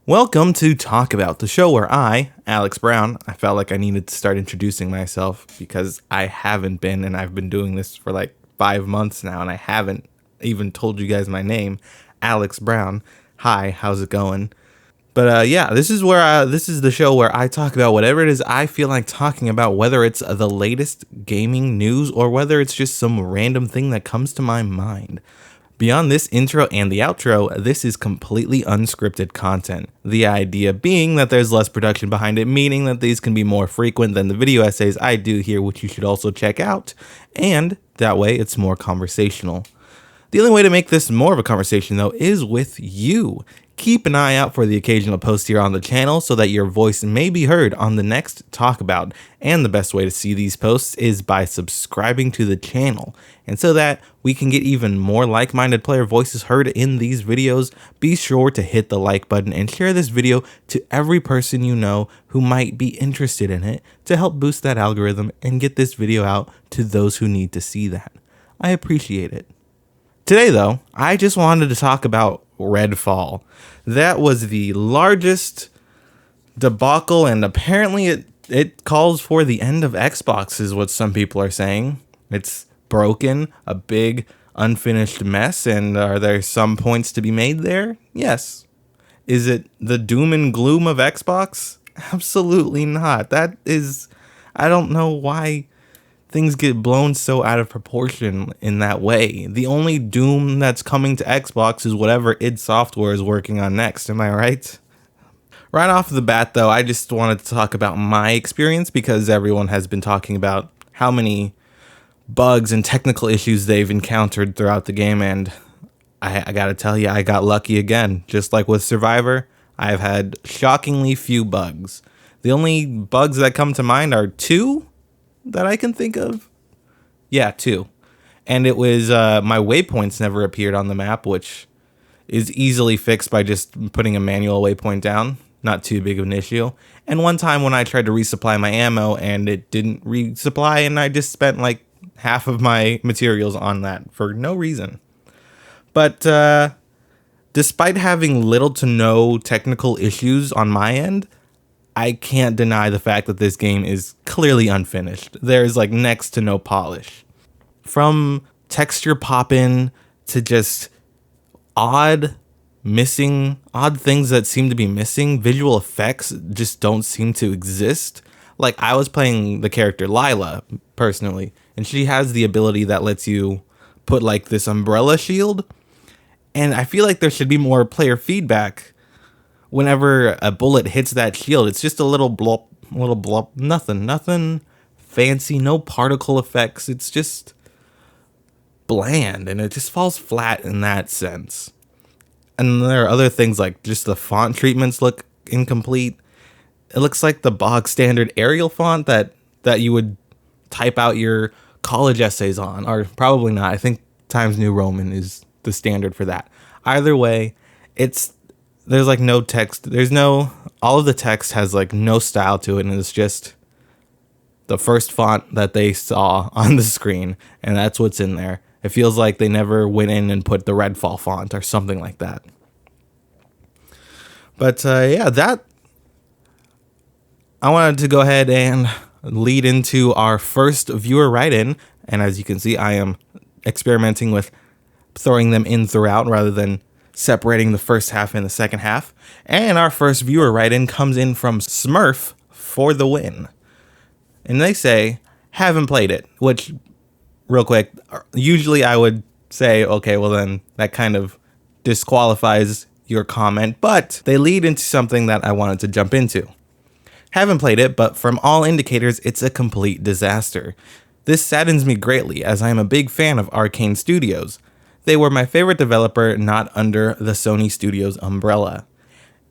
Welcome to Talk About, the show where I felt like I needed to start introducing myself because I haven't been, and I've been doing this for like 5 months now, and I haven't even told you guys my name, Alex Brown. Hi, how's it going? But this is the show where I talk about whatever it is I feel like talking about, whether it's the latest gaming news or whether it's just some random thing that comes to my mind. Beyond this intro and the outro, this is completely unscripted content. The idea being that there's less production behind it, meaning that these can be more frequent than the video essays I do here, which you should also check out, and that way it's more conversational. The only way to make this more of a conversation, though, is with you. Keep an eye out for the occasional post here on the channel so that your voice may be heard on the next Talk About. And the best way to see these posts is by subscribing to the channel. And so that we can get even more like-minded player voices heard in these videos, be sure to hit the like button and share this video to every person you know who might be interested in it to help boost that algorithm and get this video out to those who need to see that. I appreciate it. Today, though, I just wanted to talk about Redfall. That was the largest debacle, and apparently it calls for the end of Xbox, is what some people are saying. It's broken, a big unfinished mess, and are there some points to be made there? Yes. Is it the doom and gloom of Xbox? Absolutely not. I don't know why things get blown so out of proportion in that way. The only doom that's coming to Xbox is whatever id Software is working on next, am I right? Right off the bat, though, I just wanted to talk about my experience because everyone has been talking about how many bugs and technical issues they've encountered throughout the game, and I gotta tell you, I got lucky again. Just like with Survivor, I've had shockingly few bugs. The only bugs that come to mind are 2 that I can think of. Yeah, 2. And it was my waypoints never appeared on the map, which is easily fixed by just putting a manual waypoint down. Not too big of an issue. And one time when I tried to resupply my ammo and it didn't resupply, and I just spent like half of my materials on that for no reason. But despite having little to no technical issues on my end, I can't deny the fact that this game is clearly unfinished. There's like next to no polish. From texture pop-in to just odd things that seem to be missing. Visual effects just don't seem to exist. Like, I was playing the character Lila, personally, and she has the ability that lets you put like this umbrella shield. And I feel like there should be more player feedback. Whenever a bullet hits that shield, it's just a little blop, nothing fancy, no particle effects. It's just bland, and it just falls flat in that sense. And there are other things like just the font treatments look incomplete. It looks like the bog standard Arial font that you would type out your college essays on, or probably not. I think Times New Roman is the standard for that. Either way, there's like no text. All of the text has like no style to it, and it's just the first font that they saw on the screen, and that's what's in there. It feels like they never went in and put the Redfall font or something like that. But I wanted to go ahead and lead into our first viewer write-in, and as you can see, I am experimenting with throwing them in throughout rather than separating the first half and the second half. And our first viewer write-in comes in from Smurf for the win. And they say, haven't played it, which, real quick, usually I would say, okay, well then that kind of disqualifies your comment, but they lead into something that I wanted to jump into. Haven't played it, but from all indicators, it's a complete disaster. This saddens me greatly, as I am a big fan of Arcane Studios. They were my favorite developer, not under the Sony Studios umbrella.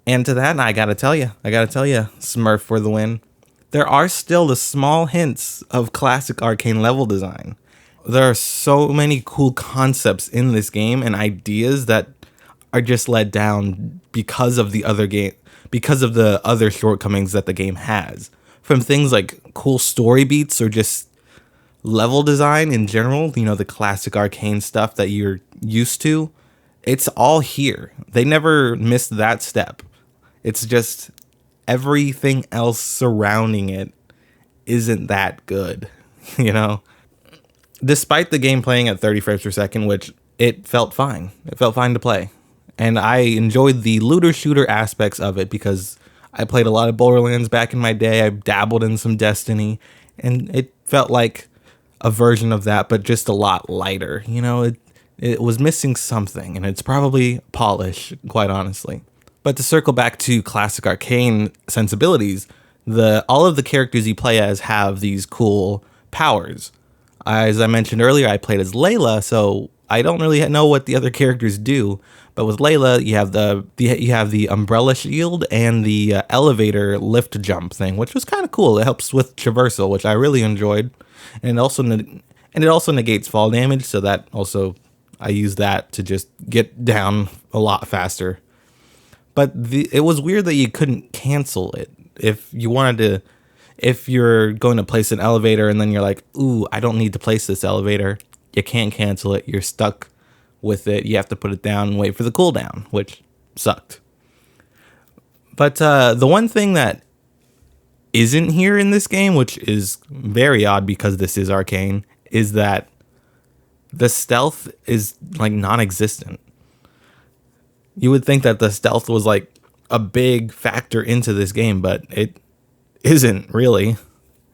And to that, I gotta tell you, Smurf for the win. There are still the small hints of classic Arcane level design. There are so many cool concepts in this game and ideas that are just let down because of the other shortcomings that the game has. From things like cool story beats or just level design in general, the classic Arcane stuff that you're used to, it's all here. They never missed that step. It's just everything else surrounding it isn't that good, you know? Despite the game playing at 30 frames per second, which it felt fine. It felt fine to play. And I enjoyed the looter shooter aspects of it because I played a lot of Borderlands back in my day. I dabbled in some Destiny, and it felt like a version of that, but just a lot lighter. You know, it was missing something, and it's probably polish, quite honestly. But to circle back to classic arcane sensibilities, all of the characters you play as have these cool powers. As I mentioned earlier, I played as Layla, so I don't really know what the other characters do. But with Layla, you have the umbrella shield and the elevator lift jump thing, which was kind of cool. It helps with traversal, which I really enjoyed, and it also negates fall damage. So that also I use that to just get down a lot faster. But it was weird that you couldn't cancel it if you wanted to. If you're going to place an elevator and then you're like, ooh, I don't need to place this elevator, you can't cancel it. You're stuck with it. You have to put it down and wait for the cooldown, which sucked. But the one thing that isn't here in this game, which is very odd because this is arcane, is that the stealth is like non-existent. You would think that the stealth was like a big factor into this game, but it isn't really.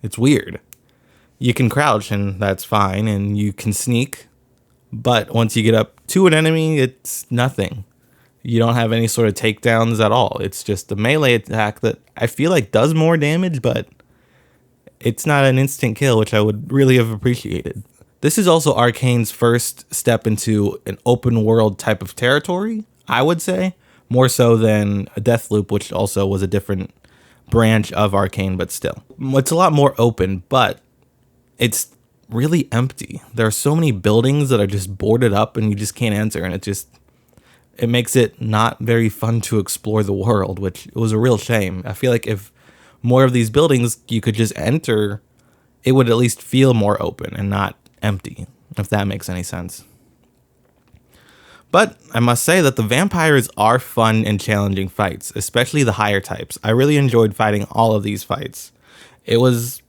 It's weird. You can crouch and that's fine, and you can sneak, but once you get up to an enemy, it's nothing. You don't have any sort of takedowns at all. It's just a melee attack that I feel like does more damage, but it's not an instant kill, which I would really have appreciated. This is also Arcane's first step into an open world type of territory, I would say, more so than a Deathloop, which also was a different branch of Arcane, but still. It's a lot more open, but it's really empty. There are so many buildings that are just boarded up and you just can't enter, and it makes it not very fun to explore the world, which was a real shame. I feel like if more of these buildings you could just enter, it would at least feel more open and not empty, if that makes any sense. But I must say that the vampires are fun and challenging fights, especially the higher types. I really enjoyed fighting all of these fights. It was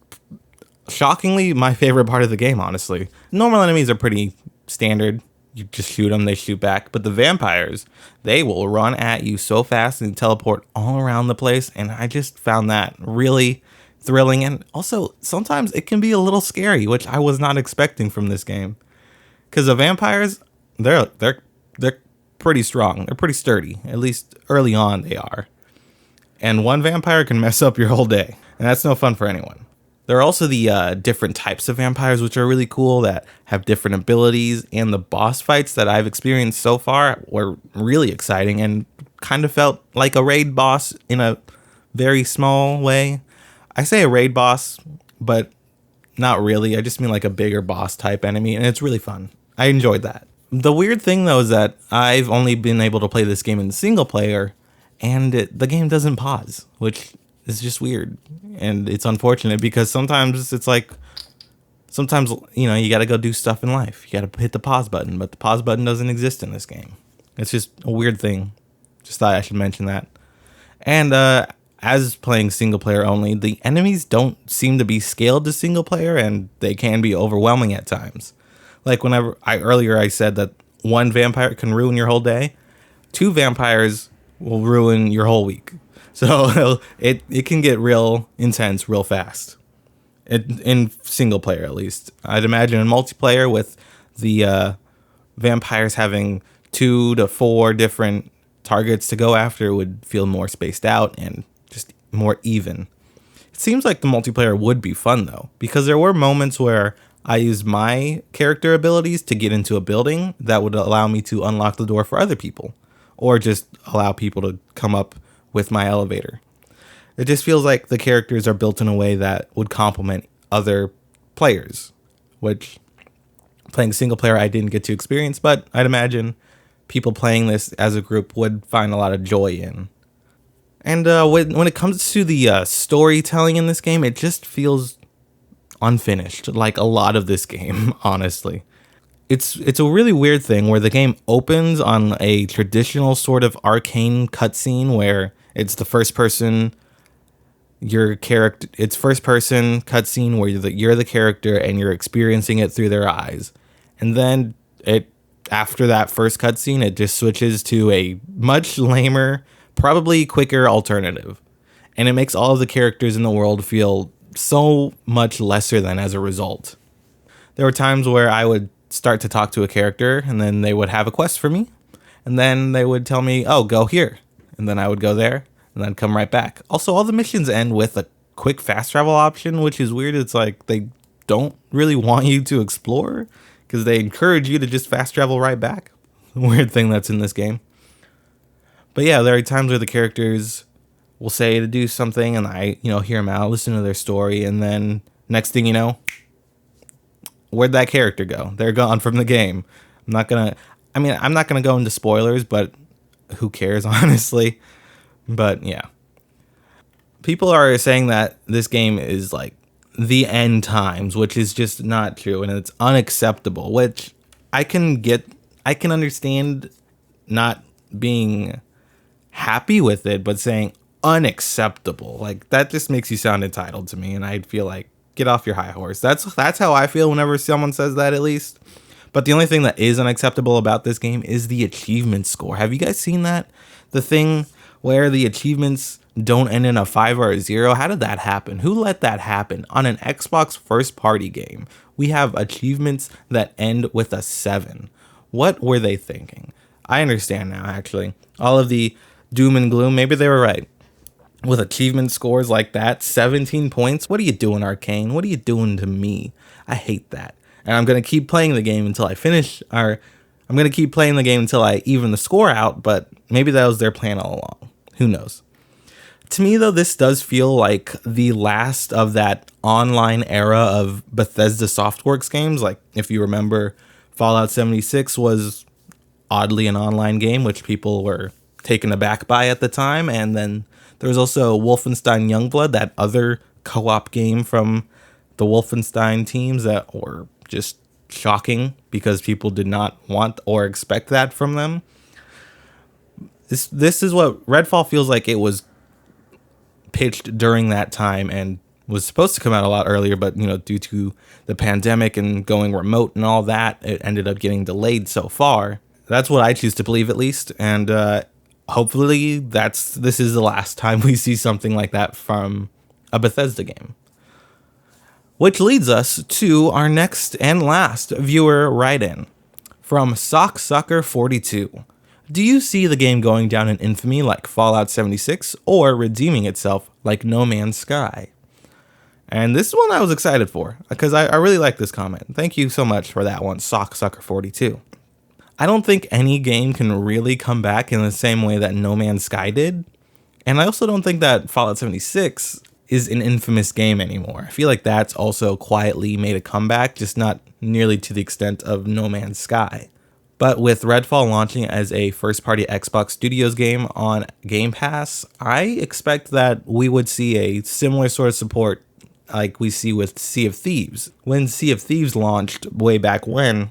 shockingly my favorite part of the game, honestly. Normal enemies are pretty standard. You just shoot them, they shoot back. But the vampires, they will run at you so fast and teleport all around the place. And I just found that really thrilling. And also, sometimes it can be a little scary, which I was not expecting from this game. Because the vampires, they're pretty strong. They're pretty sturdy. At least early on they are. And one vampire can mess up your whole day. And that's no fun for anyone. There are also the different types of vampires, which are really cool, that have different abilities. And the boss fights that I've experienced so far were really exciting and kind of felt like a raid boss in a very small way. I say a raid boss, but not really. I just mean like a bigger boss type enemy, and it's really fun. I enjoyed that. The weird thing, though, is that I've only been able to play this game in single player, and the game doesn't pause, which is just weird. And it's unfortunate because sometimes it's like, you got to go do stuff in life. You got to hit the pause button, but the pause button doesn't exist in this game. It's just a weird thing. Just thought I should mention that. And as playing single player only, the enemies don't seem to be scaled to single player, and they can be overwhelming at times. Like earlier I said that one vampire can ruin your whole day. 2 vampires will ruin your whole week. So it can get real intense real fast. In single player, at least. I'd imagine in multiplayer, with the vampires having 2 to 4 different targets to go after, would feel more spaced out and just more even. It seems like the multiplayer would be fun, though, because there were moments where I used my character abilities to get into a building that would allow me to unlock the door for other people, or just allow people to come up with my elevator. It just feels like the characters are built in a way that would complement other players, which playing single player I didn't get to experience, but I'd imagine people playing this as a group would find a lot of joy in. And when it comes to the storytelling in this game, it just feels unfinished, like a lot of this game, honestly. It's a really weird thing where the game opens on a traditional sort of arcane cutscene where It's the first person your character. It's first person cutscene where you're the character and you're experiencing it through their eyes, and then it after that first cutscene, it just switches to a much lamer, probably quicker alternative, and it makes all of the characters in the world feel so much lesser than as a result. There were times where I would start to talk to a character and then they would have a quest for me. And then they would tell me, oh, go here. And then I would go there and then come right back. Also, all the missions end with a quick fast travel option, which is weird. It's like they don't really want you to explore because they encourage you to just fast travel right back. Weird thing that's in this game. But yeah, there are times where the characters will say to do something and I, hear them out, listen to their story. And then next thing you know, where'd that character go? They're gone from the game. I'm not going to go into spoilers, but who cares, honestly? But yeah. People are saying that this game is like the end times, which is just not true, and it's unacceptable, which I can understand not being happy with it, but saying unacceptable, like that just makes you sound entitled to me, and I'd feel like, get off your high horse. That's how I feel whenever someone says that, at least. But the only thing that is unacceptable about this game is the achievement score. Have you guys seen that? The thing where the achievements don't end in a 5 or a 0. How did that happen? Who let that happen? On an Xbox first party game, we have achievements that end with a 7. What were they thinking? I understand now, actually. All of the doom and gloom, maybe they were right. With achievement scores like that, 17 points. What are you doing, Arcane? What are you doing to me? I hate that. And I'm going to keep playing the game until I finish, or I'm going to keep playing the game until I even the score out, but maybe that was their plan all along. Who knows? To me, though, this does feel like the last of that online era of Bethesda Softworks games. Like, if you remember, Fallout 76 was oddly an online game, which people were taken aback by at the time. And then there was also Wolfenstein Youngblood, that other co-op game from the Wolfenstein teams that were just shocking because people did not want or expect that from them. This is what Redfall feels like. It was pitched during that time and was supposed to come out a lot earlier, but due to the pandemic and going remote and all that, it ended up getting delayed so far. That's what I choose to believe, at least, and hopefully this is the last time we see something like that from a Bethesda game. Which leads us to our next and last viewer write-in from Socksucker42. Do you see the game going down in infamy like Fallout 76 or redeeming itself like No Man's Sky? And this is one I was excited for because I really like this comment. Thank you so much for that one, Socksucker42. I don't think any game can really come back in the same way that No Man's Sky did. And I also don't think that Fallout 76 is an infamous game anymore. I feel like that's also quietly made a comeback, just not nearly to the extent of No Man's Sky. But with Redfall launching as a first-party Xbox Studios game on Game Pass, I expect that we would see a similar sort of support like we see with Sea of Thieves. When Sea of Thieves launched way back when,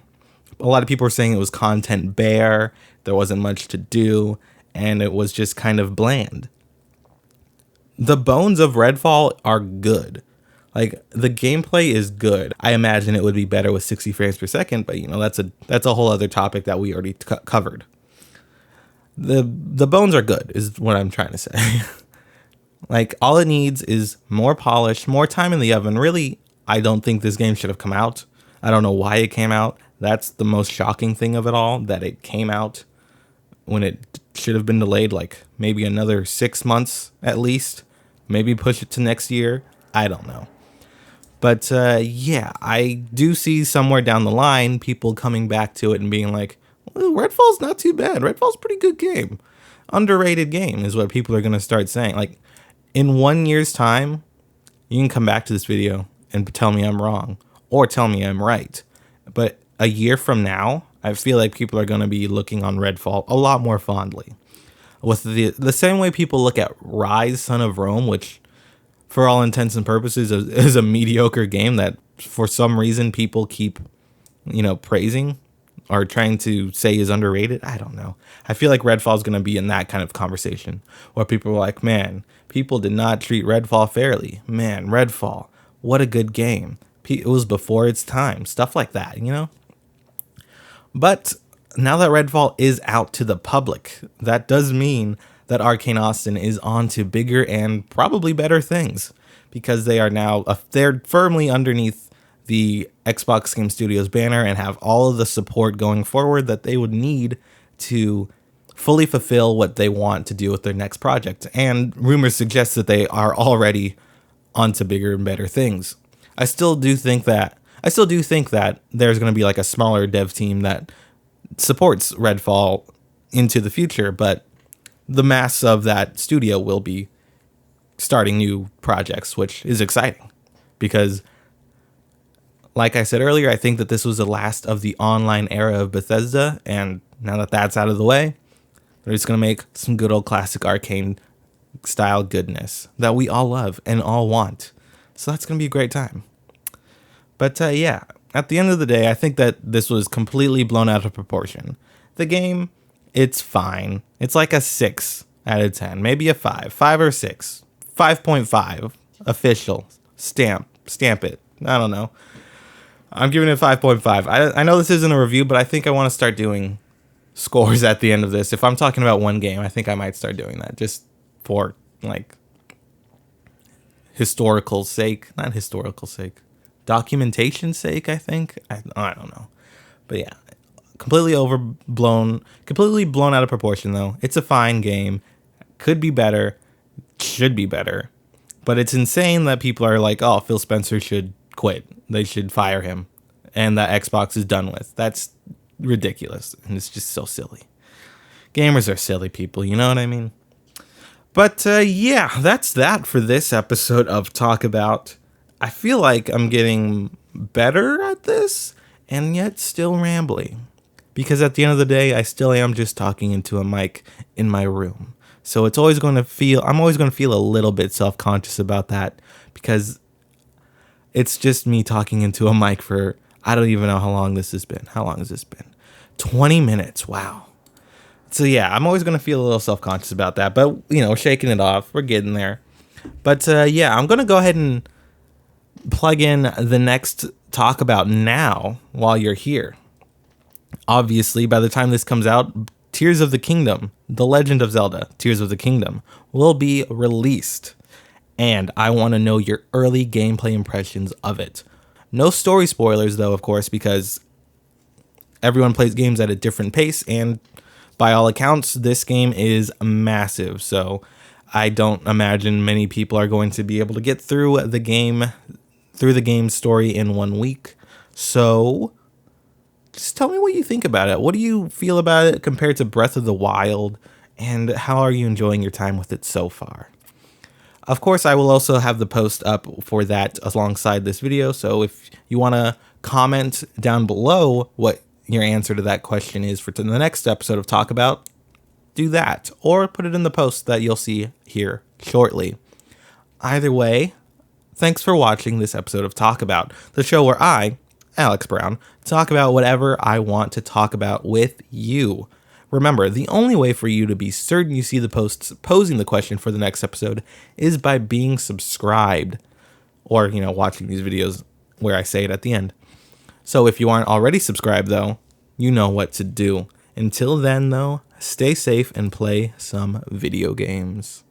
a lot of people were saying it was content bare, there wasn't much to do, and it was just kind of bland. The bones of Redfall are good. Like, the gameplay is good. I imagine it would be better with 60 frames per second, but that's a whole other topic that we already covered. The bones are good, is what I'm trying to say. Like, all it needs is more polish, more time in the oven. Really, I don't think this game should have come out. I don't know why it came out. That's the most shocking thing of it all, that it came out when it should have been delayed like maybe another 6 months at least. Maybe push it to next year. I don't know. But yeah, I do see somewhere down the line people coming back to it and being like, well, Redfall's not too bad. Redfall's a pretty good game. Underrated game is what people are going to start saying. Like, in 1 year's time, you can come back to this video and tell me I'm wrong or tell me I'm right. But a year from now, I feel like people are going to be looking on Redfall a lot more fondly. With the same way people look at Rise, Son of Rome, which for all intents and purposes is a mediocre game that for some reason people keep, praising. or trying to say is underrated. I don't know. I feel like Redfall is going to be in that kind of conversation where people are like, man, people did not treat Redfall fairly. Man, Redfall, what a good game. It was before its time. Stuff like that, you know? But now that Redfall is out to the public, that does mean that Arcane Austin is on to bigger and probably better things, because they are now they're firmly underneath the Xbox Game Studios banner and have all of the support going forward that they would need to fully fulfill what they want to do with their next project. And rumors suggest that they are already onto bigger and better things. I still do think that there's going to be like a smaller dev team that supports Redfall into the future, but the mass of that studio will be starting new projects, which is exciting because, like I said earlier, I think that this was the last of the online era of Bethesda, and now that that's out of the way, they're just going to make some good old classic Arcane style goodness that we all love and all want. So that's going to be a great time. But yeah, at the end of the day, I think that this was completely blown out of proportion. The game, it's fine. It's like a 6 out of 10, maybe a 5 or 6, 5.5 official. Stamp it. I don't know. I'm giving it 5.5. I know this isn't a review, but I think I want to start doing scores at the end of this. If I'm talking about one game, I think I might start doing that just for like historical sake, not historical sake, documentation sake, I think. I don't know. But yeah, completely blown out of proportion though. It's a fine game. Could be better. Should be better. But it's insane that people are like, oh, Phil Spencer should quit. They should fire him. And that Xbox is done with. That's ridiculous. And it's just so silly. Gamers are silly people, you know what I mean? But yeah, that's that for this episode of Talk About. I feel like I'm getting better at this and yet still rambling. Because at the end of the day, I still am just talking into a mic in my room. So I'm always going to feel a little bit self-conscious about that, because it's just me talking into a mic for, I don't even know how long this has been. How long has this been? 20 minutes. Wow. So yeah, I'm always going to feel a little self-conscious about that, but you know, shaking it off. We're getting there. But yeah, I'm going to go ahead and plug in the next Talk About now while you're here. Obviously, by the time this comes out, Tears of the Kingdom, The Legend of Zelda, Tears of the Kingdom, will be released. And I want to know your early gameplay impressions of it. No story spoilers, though, of course, because everyone plays games at a different pace. And by all accounts, this game is massive. So I don't imagine many people are going to be able to get through the game's story in 1 week. So just tell me what you think about it. What do you feel about it compared to Breath of the Wild? And how are you enjoying your time with it so far? Of course, I will also have the post up for that alongside this video. So if you want to comment down below what your answer to that question is for the next episode of Talk About, do that. Or put it in the post that you'll see here shortly. Either way, thanks for watching this episode of Talk About, the show where I, Alex Brown, talk about whatever I want to talk about with you. Remember, the only way for you to be certain you see the posts posing the question for the next episode is by being subscribed, or, you know, watching these videos where I say it at the end. So if you aren't already subscribed, though, you know what to do. Until then, though, stay safe and play some video games.